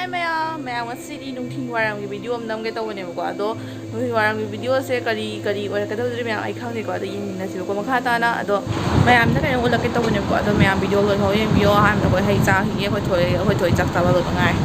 Hi ma'am ngasidi Nungdinwairamgi video am namge tawbanebako ado Nungdinwairamgi video se kari oirakadabdri ma'am ai khangdeko ado yengminasibako makha tana ado ma'amna kaino ulake tawbanebako ado ma'am video lo thoye video hamna ko hai cha hi hoi thoi chak taba lo ngai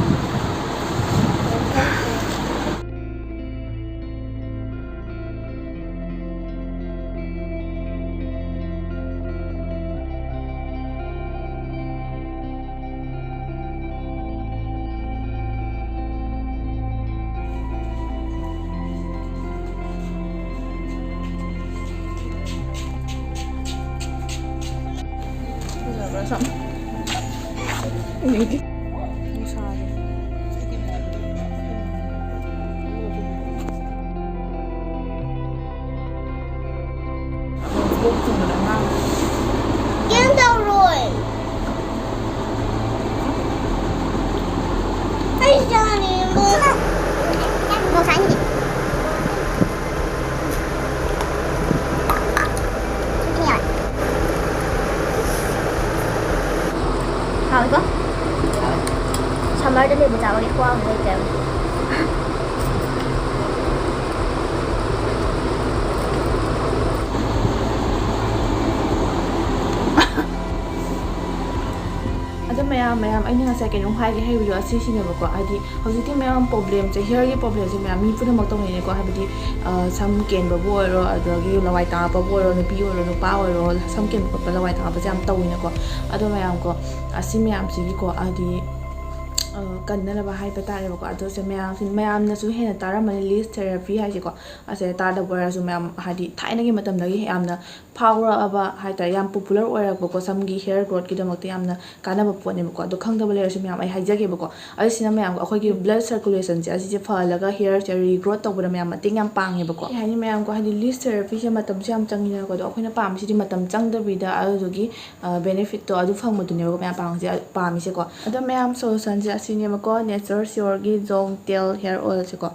Some. Ini. Em đâu rồi? Hay sao nè màu xanh gì? Thôi có. Sao mới đến đây bây giờ đi qua người kêu. Ma'am I know second yung high hay video assisting ko adi hojiti ma'am problem che hair ge problem che ma'am mi puna mak tong ne ko habidi sam ken ba bo ro adagi lawai ta ba bo ro no pi ro no pa ro sam ken ko lawai ta ba jam taw ne ko ado ma'am ko asi ma'am si ko adi kanna ba hai pata re ko ado se ma'am na su hena tara mani list therapy hai ko ase ta da bora su ma'am hadi thaina gi matam dagi yamna power aba hai ta yam popular oira ko sam gi hair growth ki damak te yamna kana ba pone ko ado khang da bale su ma'am ai haijage ba ko ai sina ma'am ko akhoi gi blood circulation je asi je phalaga hair je regrowth to bura ma'am mating yam pang ba ko hai ni ma'am ko hadi list therapy je matam se yam changina ko do akhoi na pam si di matam chang da bida ado gi benefit to adu phang mudune ko ma'am pang je pam se ko ado ma'am solution je asini ma ko nature sure gi Jonk tail hair oil se ko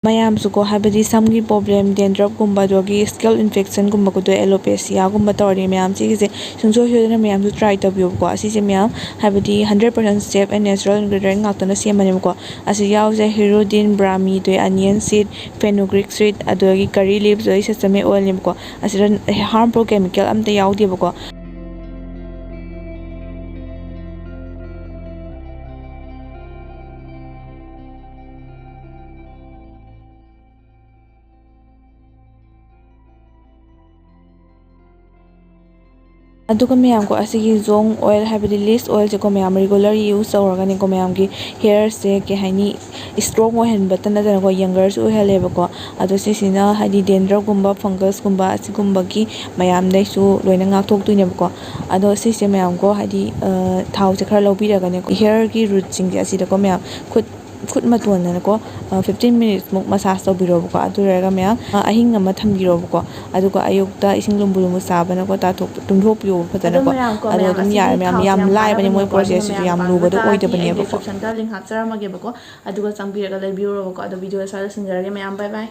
Mayam suko habadi samgi problem dandruff gumba dogi scalp infection gumba ko do alopecia gumba tori mayam chi se sungso hyodana mayam su try to bio ko asi se mayam habadi 100% safe and natural ingredient ngakta na siam manem ko asi yaw je hirudin brahmi do onion seed fenugreek seed adogi curry leaves do sesame oil nim ko asi harmful chemical amta yaw di ko aduga mayam ko asigi Jonk oil habidi list oil je ko mayam regular use tawragani ko mayam gi hair se ke haini strong oil button da ko younger su hele ba ko adu sisina hadi dandruff gumba fungus gumba asigumba gi mayam dai su loina ngak thok tuine ba ko adu sise mayam ko hadi thau je khar lobi daga ne ko hair gi root jing ji asida ko mayam khut matun na ko 15 minutes muk massage to biro ko adu rega mayam ahing ama thambiro ko adu ko ayukta ising lumbu lumu sabana ko ta thok tum thok pyo phadana ko adu dum yar mayam yam lai bani moi process ju yam lu badu oi de bani ba ko description ta link hap chara ma ge ba ko adu ko changbiraga lai biro ko adu video sa sinjara ge mayam bye bye